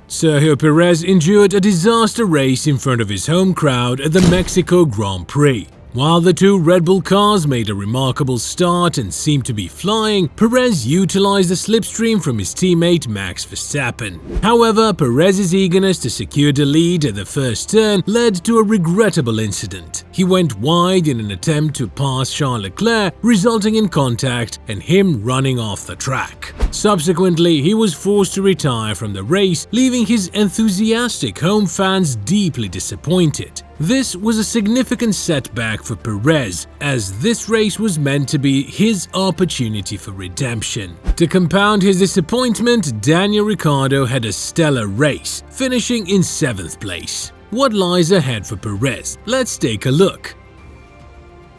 Sergio Perez endured a disaster race in front of his home crowd at the Mexico Grand Prix. While the two Red Bull cars made a remarkable start and seemed to be flying, Perez utilized the slipstream from his teammate Max Verstappen. However, Perez's eagerness to secure the lead at the first turn led to a regrettable incident. He went wide in an attempt to pass Charles Leclerc, resulting in contact and him running off the track. Subsequently, he was forced to retire from the race, leaving his enthusiastic home fans deeply disappointed. This was a significant setback for Perez, as this race was meant to be his opportunity for redemption. To compound his disappointment, Daniel Ricciardo had a stellar race, finishing in 7th place. What lies ahead for Perez? Let's take a look.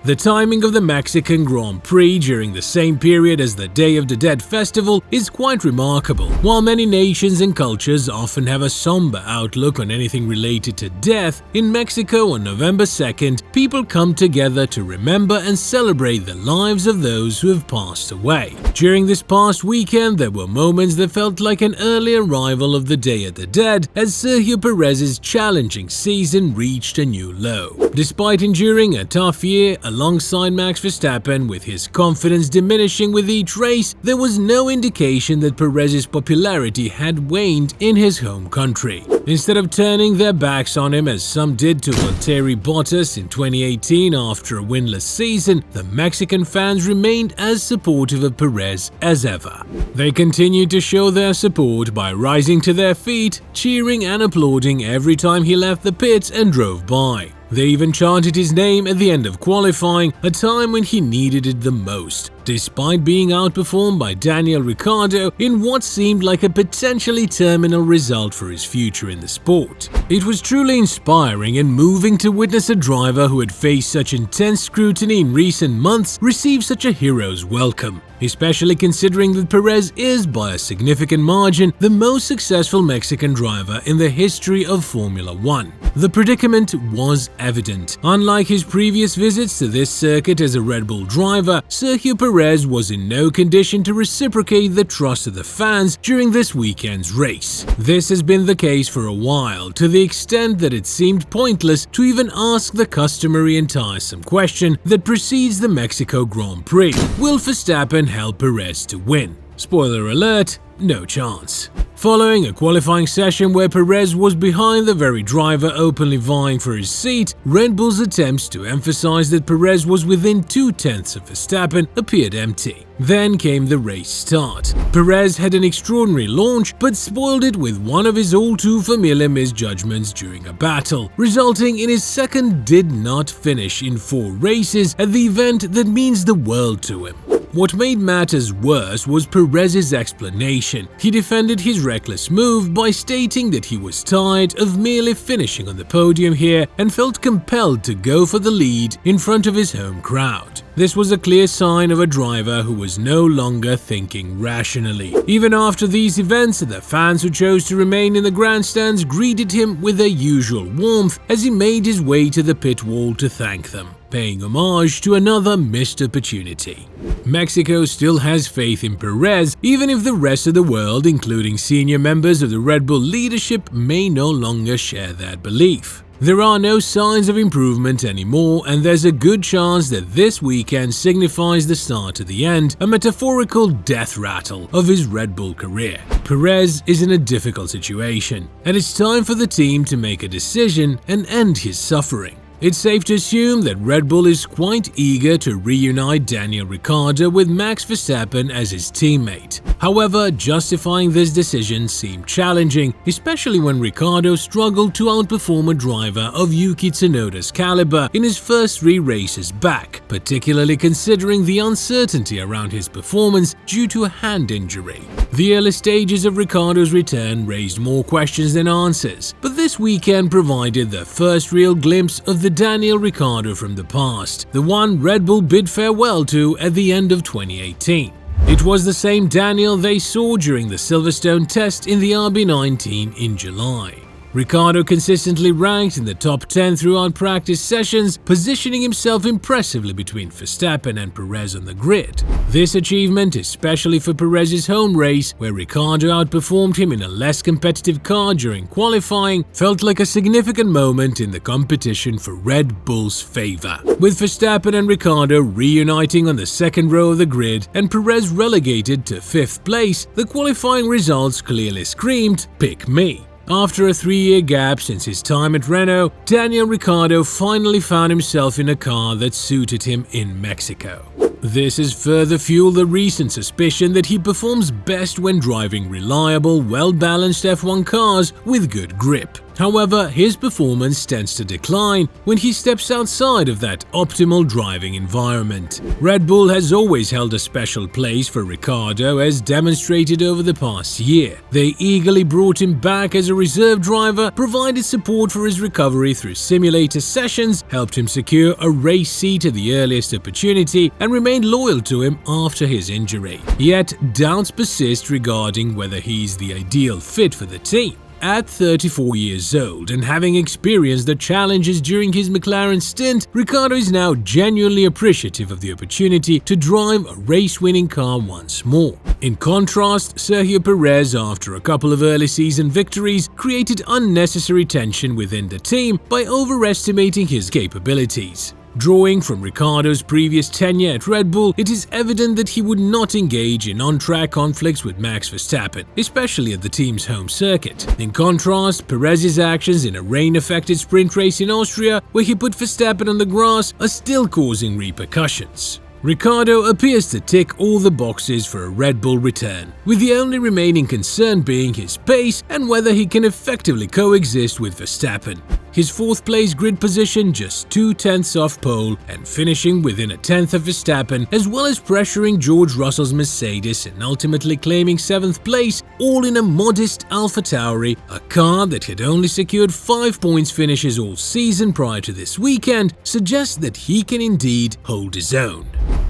The timing of the Mexican Grand Prix during the same period as the Day of the Dead festival is quite remarkable. While many nations and cultures often have a somber outlook on anything related to death, in Mexico on November 2nd, people come together to remember and celebrate the lives of those who have passed away. During this past weekend, there were moments that felt like an early arrival of the Day of the Dead, as Sergio Perez's challenging season reached a new low. Despite enduring a tough year alongside Max Verstappen, with his confidence diminishing with each race, there was no indication that Perez's popularity had waned in his home country. Instead of turning their backs on him as some did to Valtteri Bottas in 2018 after a winless season, the Mexican fans remained as supportive of Perez as ever. They continued to show their support by rising to their feet, cheering and applauding every time he left the pits and drove by. They even chanted his name at the end of qualifying, a time when he needed it the most, despite being outperformed by Daniel Ricciardo in what seemed like a potentially terminal result for his future in the sport. It was truly inspiring and moving to witness a driver who had faced such intense scrutiny in recent months receive such a hero's welcome, especially considering that Perez is, by a significant margin, the most successful Mexican driver in the history of Formula One. The predicament was evident. Unlike his previous visits to this circuit as a Red Bull driver, Sergio Perez was in no condition to reciprocate the trust of the fans during this weekend's race. This has been the case for a while, to the extent that it seemed pointless to even ask the customary and tiresome question that precedes the Mexico Grand Prix: will Verstappen help Perez to win? Spoiler alert, no chance. Following a qualifying session where Perez was behind the very driver openly vying for his seat, Red Bull's attempts to emphasize that Perez was within 0.2 of Verstappen appeared empty. Then came the race start. Perez had an extraordinary launch, but spoiled it with one of his all-too-familiar misjudgments during a battle, resulting in his second did not finish in 4 races at the event that means the world to him. What made matters worse was Perez's explanation. He defended his reckless move by stating that he was tired of merely finishing on the podium here and felt compelled to go for the lead in front of his home crowd. This was a clear sign of a driver who was no longer thinking rationally. Even after these events, the fans who chose to remain in the grandstands greeted him with their usual warmth as he made his way to the pit wall to thank them, paying homage to another missed opportunity. Mexico still has faith in Perez, even if the rest of the world, including senior members of the Red Bull leadership, may no longer share that belief. There are no signs of improvement anymore, and there's a good chance that this weekend signifies the start of the end, a metaphorical death rattle of his Red Bull career. Perez is in a difficult situation, and it's time for the team to make a decision and end his suffering. It's safe to assume that Red Bull is quite eager to reunite Daniel Ricciardo with Max Verstappen as his teammate. However, justifying this decision seemed challenging, especially when Ricciardo struggled to outperform a driver of Yuki Tsunoda's caliber in his first 3 races back, particularly considering the uncertainty around his performance due to a hand injury. The early stages of Ricciardo's return raised more questions than answers, but this weekend provided the first real glimpse of the Daniel Ricciardo from the past, the one Red Bull bid farewell to at the end of 2018. It was the same Daniel they saw during the Silverstone test in the RB19 in July. Ricciardo consistently ranked in the top 10 throughout practice sessions, positioning himself impressively between Verstappen and Perez on the grid. This achievement, especially for Perez's home race, where Ricciardo outperformed him in a less competitive car during qualifying, felt like a significant moment in the competition for Red Bull's favor. With Verstappen and Ricciardo reuniting on the second row of the grid and Perez relegated to 5th place, the qualifying results clearly screamed, "Pick me." After a 3-year gap since his time at Renault, Daniel Ricciardo finally found himself in a car that suited him in Mexico. This has further fueled the recent suspicion that he performs best when driving reliable, well-balanced F1 cars with good grip. However, his performance tends to decline when he steps outside of that optimal driving environment. Red Bull has always held a special place for Ricciardo, as demonstrated over the past year. They eagerly brought him back as a reserve driver, provided support for his recovery through simulator sessions, helped him secure a race seat at the earliest opportunity, and remained loyal to him after his injury. Yet, doubts persist regarding whether he's the ideal fit for the team. At 34 years old and having experienced the challenges during his McLaren stint, Ricciardo is now genuinely appreciative of the opportunity to drive a race-winning car once more. In contrast, Sergio Perez, after a couple of early season victories, created unnecessary tension within the team by overestimating his capabilities. Drawing from Ricciardo's previous tenure at Red Bull, it is evident that he would not engage in on-track conflicts with Max Verstappen, especially at the team's home circuit. In contrast, Perez's actions in a rain-affected sprint race in Austria, where he put Verstappen on the grass, are still causing repercussions. Ricciardo appears to tick all the boxes for a Red Bull return, with the only remaining concern being his pace and whether he can effectively coexist with Verstappen. His 4th place grid position, just 2/10ths off pole and finishing within a 10th of Verstappen, as well as pressuring George Russell's Mercedes and ultimately claiming 7th place, all in a modest AlphaTauri, a car that had only secured 5 points finishes all season prior to this weekend, suggests that he can indeed hold his own.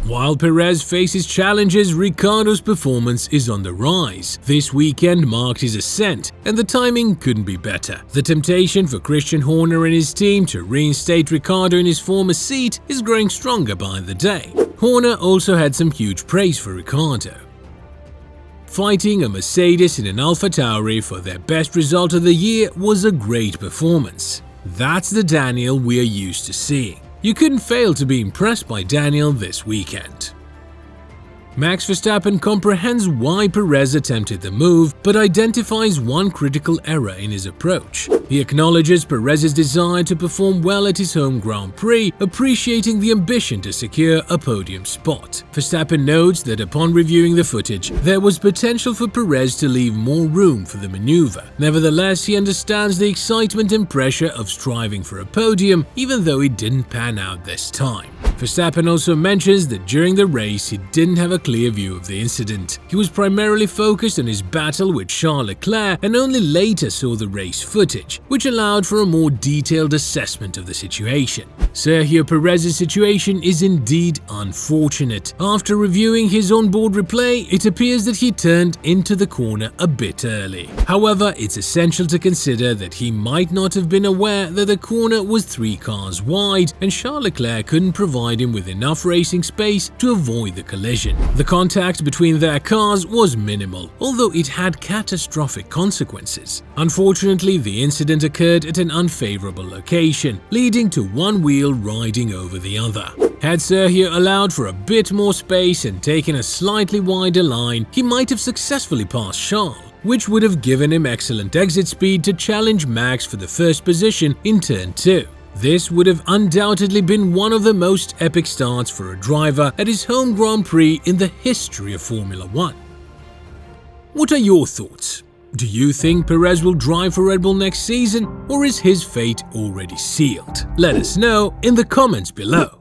While Perez faces challenges, Ricciardo's performance is on the rise. This weekend marked his ascent, and the timing couldn't be better. The temptation for Christian Horner and his team to reinstate Ricciardo in his former seat is growing stronger by the day. Horner also had some huge praise for Ricciardo. Fighting a Mercedes in an AlphaTauri for their best result of the year was a great performance. That's the Daniel we are used to seeing. You couldn't fail to be impressed by Daniel this weekend. Max Verstappen comprehends why Perez attempted the move, but identifies one critical error in his approach. He acknowledges Perez's desire to perform well at his home Grand Prix, appreciating the ambition to secure a podium spot. Verstappen notes that upon reviewing the footage, there was potential for Perez to leave more room for the maneuver. Nevertheless, he understands the excitement and pressure of striving for a podium, even though it didn't pan out this time. Verstappen also mentions that during the race, he didn't have a clear view of the incident. He was primarily focused on his battle with Charles Leclerc and only later saw the race footage, which allowed for a more detailed assessment of the situation. Sergio Perez's situation is indeed unfortunate. After reviewing his onboard replay, it appears that he turned into the corner a bit early. However, it's essential to consider that he might not have been aware that the corner was 3 cars wide and Charles Leclerc couldn't provide him with enough racing space to avoid the collision. The contact between their cars was minimal, although it had catastrophic consequences. Unfortunately, the incident occurred at an unfavorable location, leading to one wheel riding over the other. Had Sergio allowed for a bit more space and taken a slightly wider line, he might have successfully passed Charles, which would have given him excellent exit speed to challenge Max for the first position in Turn 2. This would have undoubtedly been one of the most epic starts for a driver at his home Grand Prix in the history of Formula 1. What are your thoughts? Do you think Perez will drive for Red Bull next season, or is his fate already sealed? Let us know in the comments below.